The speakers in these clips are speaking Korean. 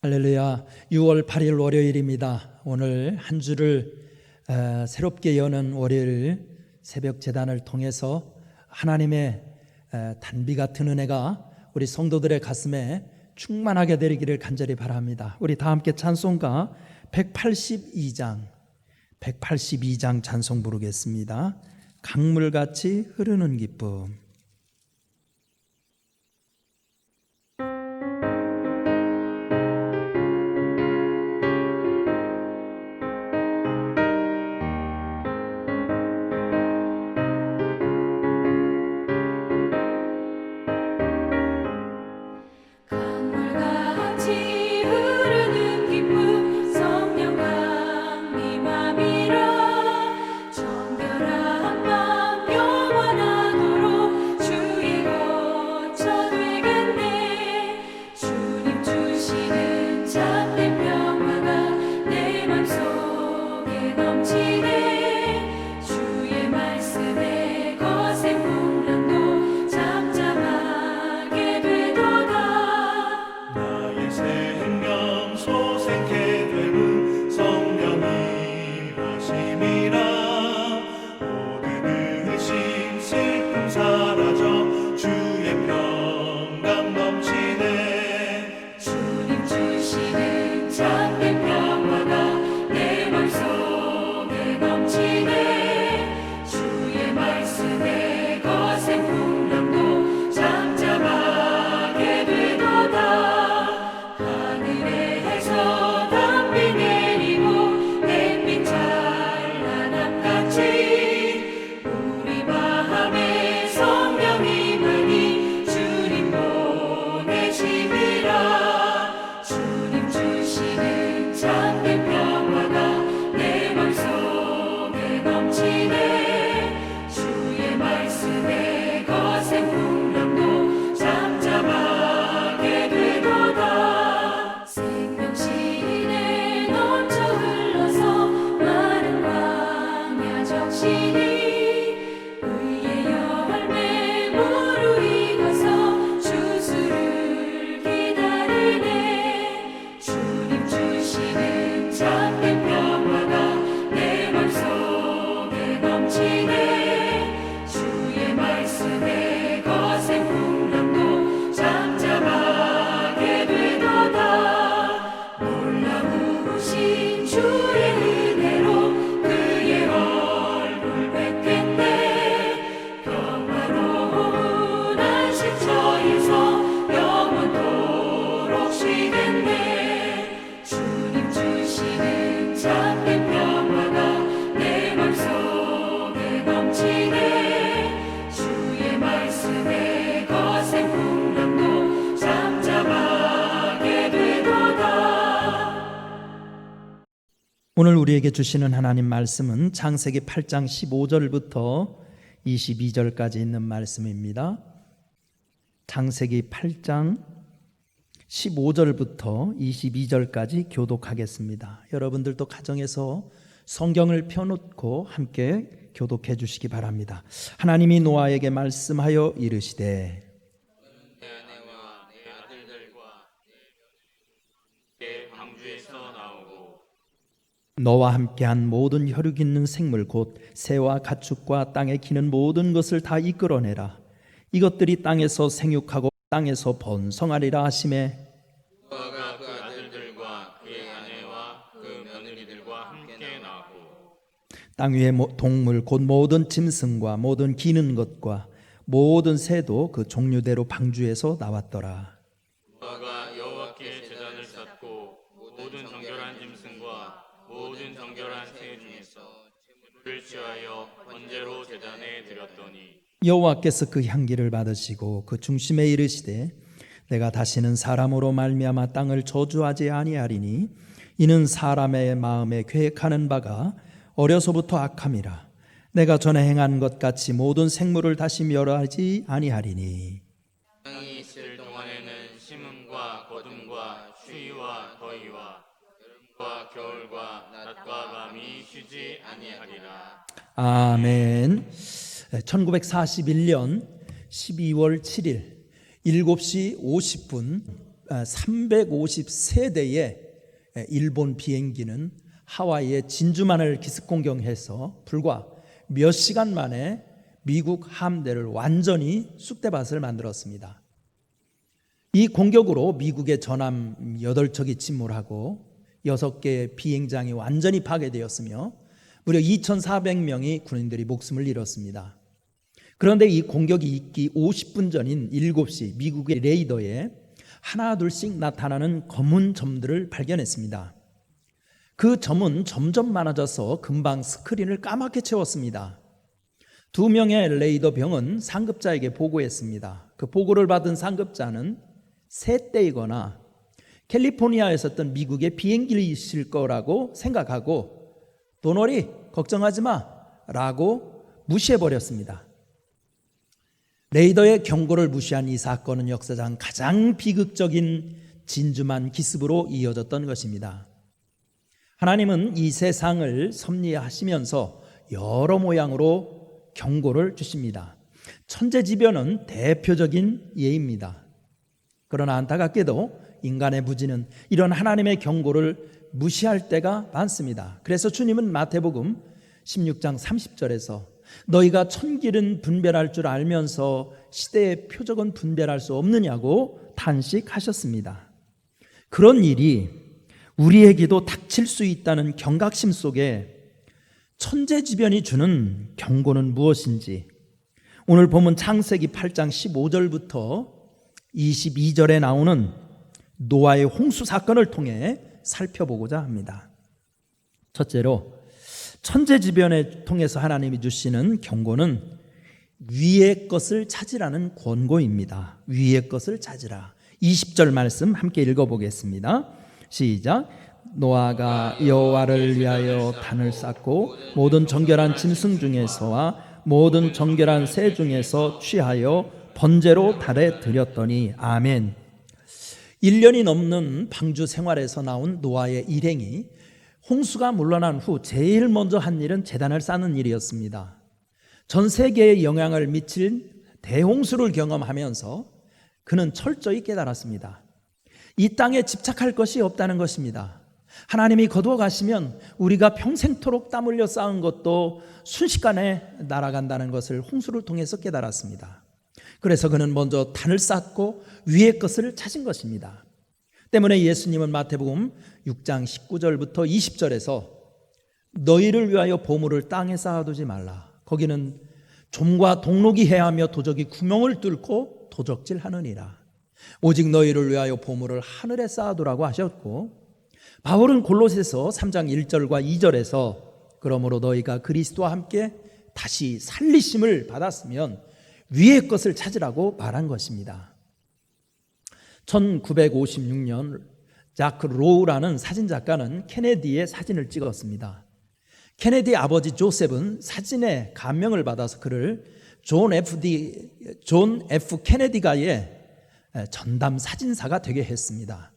할렐루야. 6월 8일 월요일입니다. 오늘 한 주를 새롭게 여는 월요일 새벽 제단을 통해서 하나님의 단비 같은 은혜가 우리 성도들의 가슴에 충만하게 되기를 간절히 바랍니다. 우리 다 함께 찬송가 182장 찬송 부르겠습니다. 강물같이 흐르는 기쁨. 오늘 우리에게 주시는 하나님 말씀은 창세기 8장 15절부터 22절까지 있는 말씀입니다. 창세기 8장 15절부터 22절까지 교독하겠습니다. 여러분들도 가정에서 성경을 펴놓고 함께 교독해 주시기 바랍니다. 하나님이 노아에게 말씀하여 이르시되 너와 함께한 모든 혈육 있는 생물 곧 새와 가축과 땅에 기는 모든 것을 다 이끌어내라. 이것들이 땅에서 생육하고 땅에서 번성하리라 하시매 노아가 그 아들들과 그의 아내와 그 며느리들과 함께 나고 땅 위의 동물 곧 모든 짐승과 모든 기는 것과 모든 새도 그 종류대로 방주에서 나왔더라. 노아가 여호와께 제단을 쌓고 모든 정결한 짐승과 모든 정결한 새 중에서 재물을 취하여 번제로 제단에 드렸더니 여호와께서 그 향기를 받으시고 그 중심에 이르시되 내가 다시는 사람으로 말미암아 땅을 저주하지 아니하리니 이는 사람의 마음에 계획하는 바가 어려서부터 악함이라. 내가 전에 행한 것 같이 모든 생물을 다시 멸하지 아니하리니 땅이 있을 동안에는 심음과 거둠과 추위와 더위와 여름과 겨울과 낮과 밤이 쉬지 아니하리라. 아멘. 1941년 12월 7일 7시 50분 353대의 일본 비행기는 하와이의 진주만을 기습 공격해서 불과 몇 시간 만에 미국 함대를 완전히 쑥대밭을 만들었습니다. 이 공격으로 미국의 전함 8척이 침몰하고 6개의 비행장이 완전히 파괴되었으며 무려 2,400명의 군인들이 목숨을 잃었습니다. 그런데 이 공격이 있기 50분 전인 7시 미국의 레이더에 하나 둘씩 나타나는 검은 점들을 발견했습니다. 그 점은 점점 많아져서 금방 스크린을 까맣게 채웠습니다. 2명의 레이더 병은 상급자에게 보고했습니다. 그 보고를 받은 상급자는 새떼이거나 캘리포니아에서 어떤 미국의 비행기를 있을 거라고 생각하고 도노리 걱정하지 마 라고 무시해버렸습니다. 레이더의 경고를 무시한 이 사건은 역사상 가장 비극적인 진주만 기습으로 이어졌던 것입니다. 하나님은 이 세상을 섭리하시면서 여러 모양으로 경고를 주십니다. 천재지변은 대표적인 예입니다. 그러나 안타깝게도 인간의 무지는 이런 하나님의 경고를 무시할 때가 많습니다. 그래서 주님은 마태복음 16장 30절에서 너희가 천길은 분별할 줄 알면서 시대의 표적은 분별할 수 없느냐고 탄식하셨습니다. 그런 일이 우리에게도 닥칠 수 있다는 경각심 속에 천재지변이 주는 경고는 무엇인지 오늘 보면 창세기 8장 15절부터 22절에 나오는 노아의 홍수 사건을 통해 살펴보고자 합니다. 첫째로 천재지변을 통해서 하나님이 주시는 경고는 위의 것을 찾으라는 권고입니다. 위의 것을 찾으라. 20절 말씀 함께 읽어보겠습니다. 시작. 노아가 여호와를 위하여 단을 쌓고 모든 정결한 짐승 중에서와 모든 정결한 새 중에서 취하여 번제로 달에 드렸더니 아멘. 1년이 넘는 방주 생활에서 나온 노아의 일행이 홍수가 물러난 후 제일 먼저 한 일은 제단을 쌓는 일이었습니다. 전 세계에 영향을 미칠 대홍수를 경험하면서 그는 철저히 깨달았습니다. 이 땅에 집착할 것이 없다는 것입니다. 하나님이 거두어 가시면 우리가 평생토록 땀 흘려 쌓은 것도 순식간에 날아간다는 것을 홍수를 통해서 깨달았습니다. 그래서 그는 먼저 단을 쌓고 위의 것을 찾은 것입니다. 때문에 예수님은 마태복음 6장 19절부터 20절에서 너희를 위하여 보물을 땅에 쌓아두지 말라. 거기는 좀과 동록이 해하며 도적이 구멍을 뚫고 도적질하느니라. 오직 너희를 위하여 보물을 하늘에 쌓아두라고 하셨고, 바울은 골로새서 3장 1절과 2절에서 그러므로 너희가 그리스도와 함께 다시 살리심을 받았으면 위의 것을 찾으라고 말한 것입니다. 1956년 자크 로우라는 사진작가는 케네디의 사진을 찍었습니다. 케네디의 아버지 조셉은 사진에 감명을 받아서 그를 존 F 케네디가의 전담 사진사가 되게 했습니다.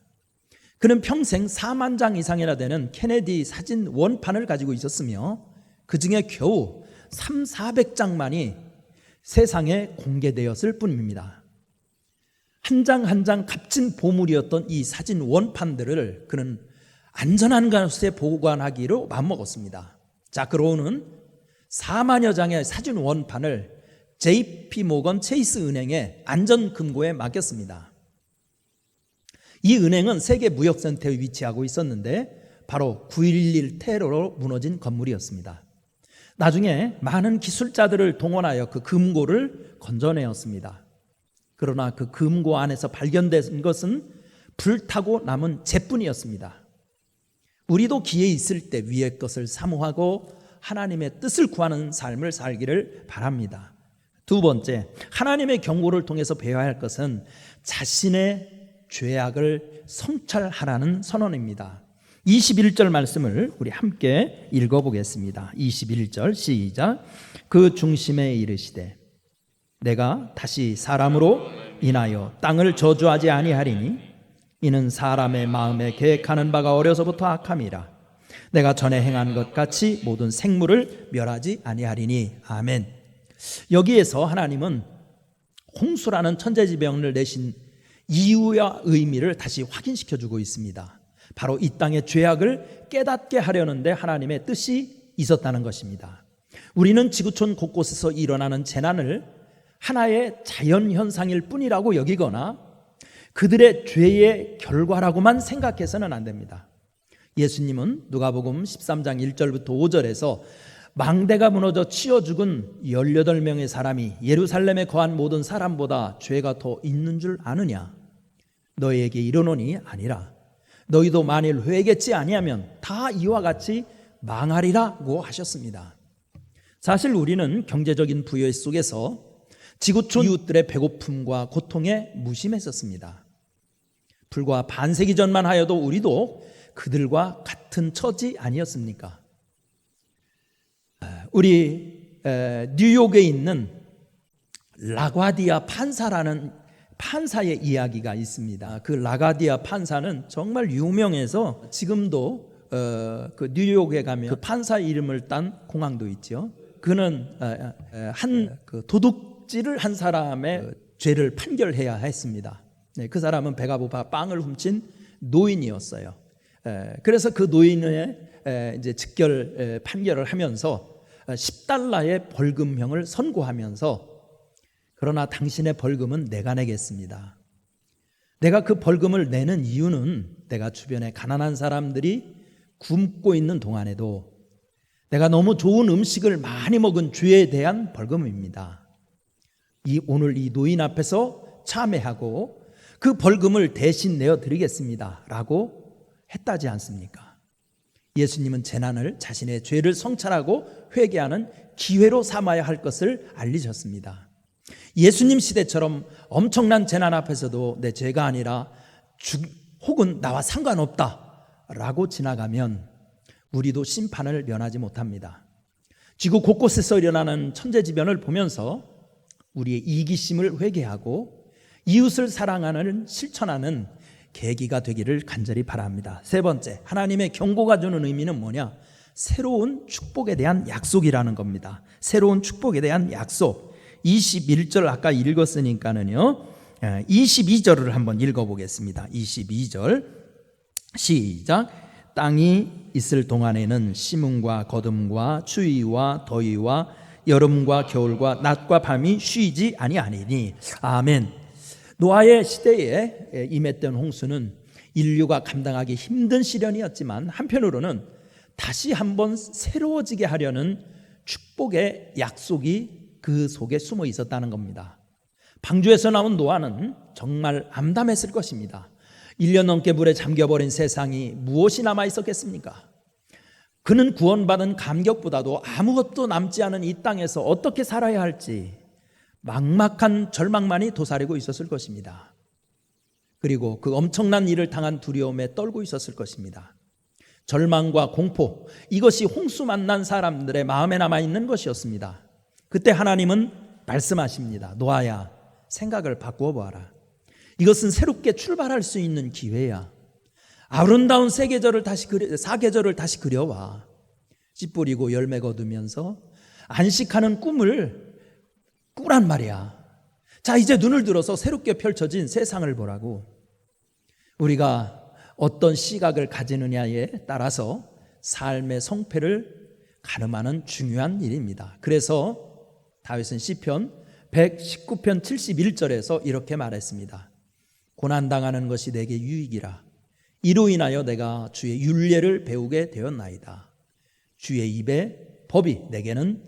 그는 평생 4만 장 이상이나 되는 케네디 사진 원판을 가지고 있었으며 그 중에 겨우 300~400장만이 세상에 공개되었을 뿐입니다. 한 장 한 장 값진 보물이었던 이 사진 원판들을 그는 안전한 곳에 보관하기로 마음먹었습니다. 자크 로우는 4만여 장의 사진 원판을 JP 모건 체이스 은행의 안전금고에 맡겼습니다. 이 은행은 세계 무역센터에 위치하고 있었는데 바로 9.11 테러로 무너진 건물이었습니다. 나중에 많은 기술자들을 동원하여 그 금고를 건져내었습니다. 그러나 그 금고 안에서 발견된 것은 불타고 남은 재뿐이었습니다. 우리도 기회 있을 때 위의 것을 사모하고 하나님의 뜻을 구하는 삶을 살기를 바랍니다. 두 번째, 하나님의 경고를 통해서 배워야 할 것은 자신의 죄악을 성찰하라는 선언입니다. 21절 말씀을 우리 함께 읽어보겠습니다. 21절 시작. 그 중심에 이르시되 내가 다시 사람으로 인하여 땅을 저주하지 아니하리니 이는 사람의 마음에 계획하는 바가 어려서부터 악함이라. 내가 전에 행한 것 같이 모든 생물을 멸하지 아니하리니 아멘. 여기에서 하나님은 홍수라는 천재지변을 내신 이유와 의미를 다시 확인시켜주고 있습니다. 바로 이 땅의 죄악을 깨닫게 하려는데 하나님의 뜻이 있었다는 것입니다. 우리는 지구촌 곳곳에서 일어나는 재난을 하나의 자연현상일 뿐이라고 여기거나 그들의 죄의 결과라고만 생각해서는 안 됩니다. 예수님은 누가복음 13장 1절부터 5절에서 망대가 무너져 치여 죽은 18명의 사람이 예루살렘에 거한 모든 사람보다 죄가 더 있는 줄 아느냐? 너희에게 이르노니 아니라 너희도 만일 회개치 아니하면 다 이와 같이 망하리라고 하셨습니다. 사실 우리는 경제적인 부여 속에서 지구촌 이웃들의 배고픔과 고통에 무심했었습니다. 불과 반세기 전만 하여도 우리도 그들과 같은 처지 아니었습니까? 우리 뉴욕에 있는 라과디아 판사라는 판사의 이야기가 있습니다. 그 라과디아 판사는 정말 유명해서 지금도 그 뉴욕에 가면 그 판사 이름을 딴 공항도 있죠. 그는 한 도둑질을 한 사람의 죄를 판결해야 했습니다. 그 사람은 배가 고파 빵을 훔친 노인이었어요. 그래서 그 노인의 이제 즉결 판결을 하면서 $10의 벌금형을 선고하면서 그러나 당신의 벌금은 내가 내겠습니다. 내가 그 벌금을 내는 이유는 내가 주변에 가난한 사람들이 굶고 있는 동안에도 내가 너무 좋은 음식을 많이 먹은 죄에 대한 벌금입니다. 오늘 이 노인 앞에서 참회하고 그 벌금을 대신 내어드리겠습니다 라고 했다지 않습니까? 예수님은 재난을 자신의 죄를 성찰하고 회개하는 기회로 삼아야 할 것을 알리셨습니다. 예수님 시대처럼 엄청난 재난 앞에서도 내 죄가 아니라 혹은 나와 상관없다 라고 지나가면 우리도 심판을 면하지 못합니다. 지구 곳곳에서 일어나는 천재지변을 보면서 우리의 이기심을 회개하고 이웃을 사랑하는 실천하는 계기가 되기를 간절히 바랍니다. 세 번째, 하나님의 경고가 주는 의미는 뭐냐? 새로운 축복에 대한 약속이라는 겁니다. 새로운 축복에 대한 약속. 21절 아까 읽었으니까는요 22절을 한번 읽어보겠습니다. 22절 시작. 땅이 있을 동안에는 심음과 거둠과 추위와 더위와 여름과 겨울과 낮과 밤이 쉬지 아니하니니. 아멘. 노아의 시대에 임했던 홍수는 인류가 감당하기 힘든 시련이었지만 한편으로는 다시 한번 새로워지게 하려는 축복의 약속이 그 속에 숨어 있었다는 겁니다. 방주에서 나온 노아는 정말 암담했을 것입니다. 1년 넘게 물에 잠겨버린 세상이 무엇이 남아 있었겠습니까? 그는 구원받은 감격보다도 아무것도 남지 않은 이 땅에서 어떻게 살아야 할지 막막한 절망만이 도사리고 있었을 것입니다. 그리고 그 엄청난 일을 당한 두려움에 떨고 있었을 것입니다. 절망과 공포, 이것이 홍수 만난 사람들의 마음에 남아있는 것이었습니다. 그때 하나님은 말씀하십니다. 노아야, 생각을 바꾸어 보아라. 이것은 새롭게 출발할 수 있는 기회야. 아름다운 사계절을 다시 그려와. 씨 뿌리고 열매 거두면서 안식하는 꿈을 꾸란 말이야. 자, 이제 눈을 들어서 새롭게 펼쳐진 세상을 보라고. 우리가 어떤 시각을 가지느냐에 따라서 삶의 성패를 가늠하는 중요한 일입니다. 그래서 다윗은 시편 119편 71절에서 이렇게 말했습니다. 고난당하는 것이 내게 유익이라. 이로 인하여 내가 주의 율례를 배우게 되었나이다. 주의 입의 법이 내게는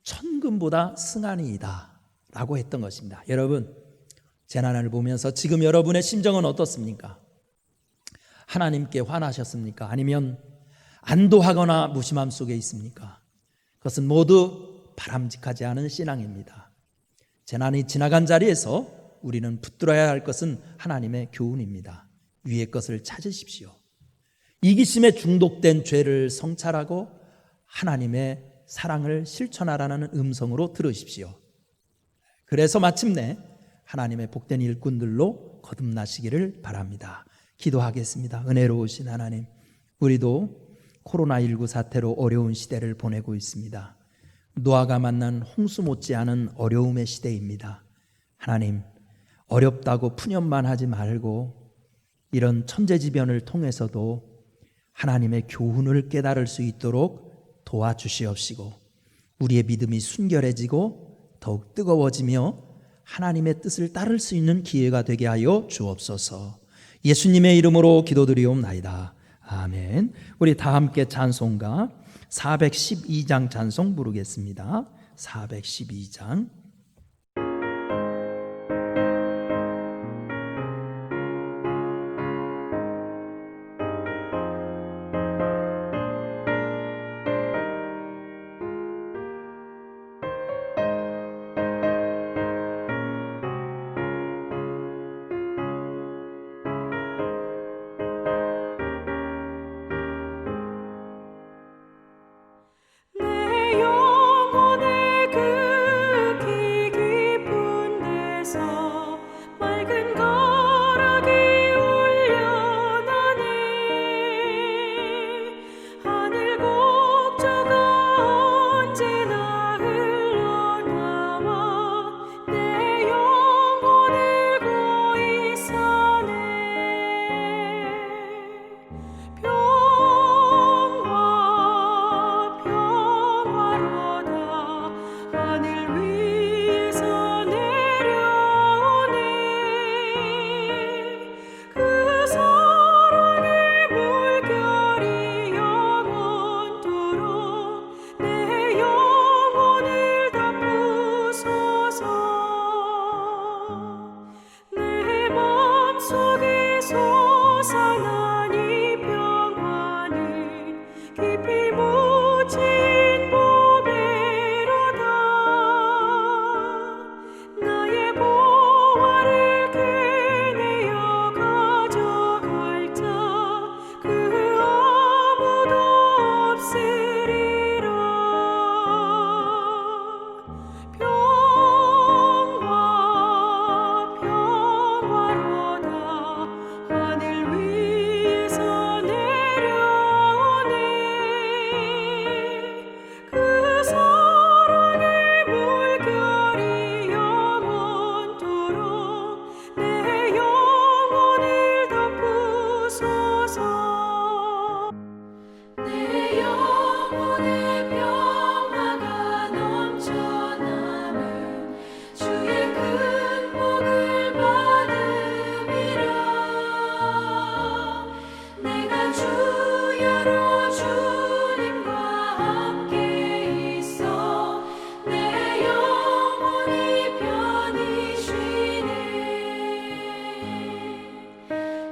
천금보다 승하니이다 라고 했던 것입니다. 여러분, 재난을 보면서 지금 여러분의 심정은 어떻습니까? 하나님께 화나셨습니까? 아니면 안도하거나 무심함 속에 있습니까? 그것은 모두 바람직하지 않은 신앙입니다. 재난이 지나간 자리에서 우리는 붙들어야 할 것은 하나님의 교훈입니다. 위의 것을 찾으십시오. 이기심에 중독된 죄를 성찰하고 하나님의 사랑을 실천하라는 음성으로 들으십시오. 그래서 마침내 하나님의 복된 일꾼들로 거듭나시기를 바랍니다. 기도하겠습니다. 은혜로우신 하나님, 우리도 코로나19 사태로 어려운 시대를 보내고 있습니다. 노아가 만난 홍수 못지않은 어려움의 시대입니다. 하나님, 어렵다고 푸념만 하지 말고 이런 천재지변을 통해서도 하나님의 교훈을 깨달을 수 있도록 도와주시옵시고 우리의 믿음이 순결해지고 더욱 뜨거워지며 하나님의 뜻을 따를 수 있는 기회가 되게 하여 주옵소서. 예수님의 이름으로 기도드리옵나이다. 아멘. 우리 다 함께 찬송가 412장 찬송 부르겠습니다. 412장. 내 영혼의 그 깊은 데서 맑은 거락이 울려나네. 하늘 곡조가 언제나 흘러나와 내 영혼을 고이 사네. 평화로다 하늘 위에서 내려오네. 그 사랑의 물결이 영원토록 내 영혼을 덮으소서. 내 맘속에 솟아난 이 평화는 깊이 묻힌 보배로다. 나의 보화를 캐내어 가져갈 자 그 아무도 없으리라. 평화로다 하늘 위에서 내려오네. 그 사랑의 물결이 영원토록 내 영혼을 덮으소서. 내 영혼의 평화가 넘쳐남은 주의 큰 복을 받음이라. 내가 주야로 주님과 함께 있어 내 영혼이 편히 쉬네.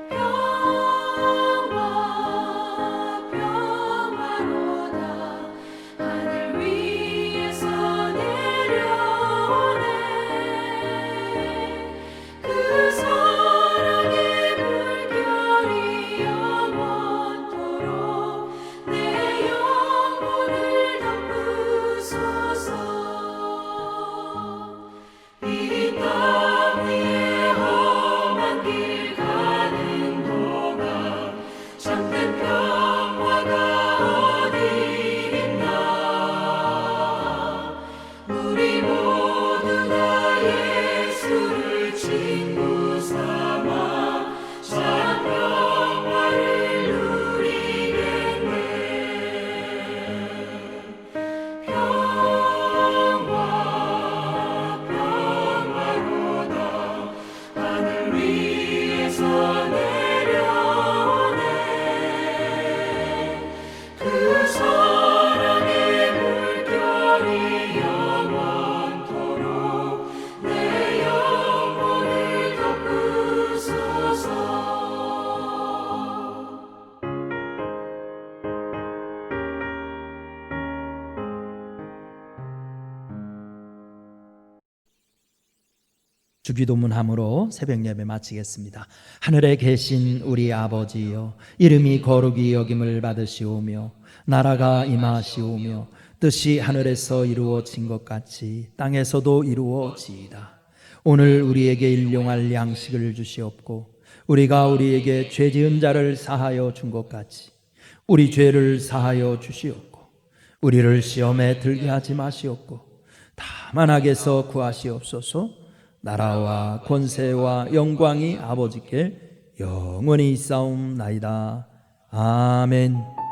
평화로다 하늘 위에서 내려오네. 그 사랑의 물결이 영원토록 내 영혼을 덮으소서. 이 땅 위에 험한 길 가는 동안 참된 평화가 어디 있나. 우리 모두 다 예수를 친구 삼아 참 평화를 누리겠네. 평화로다 하늘 위에서 내려오네. 그 사랑의 물결이 영원토록 내 영혼을 덮으소서. 주기도문함으로 새벽 예배 마치겠습니다. 하늘에 계신 우리 아버지여, 이름이 거룩히 여김을 받으시오며 나라가 임하시오며 뜻이 하늘에서 이루어진 것 같이 땅에서도 이루어지이다. 오늘 우리에게 일용할 양식을 주시옵고 우리가 우리에게 죄 지은 자를 사하여 준 것 같이 우리 죄를 사하여 주시옵고 우리를 시험에 들게 하지 마시옵고 다만 악에서 구하시옵소서. 나라와 권세와 영광이 아버지께 영원히 있사옵나이다. 아멘.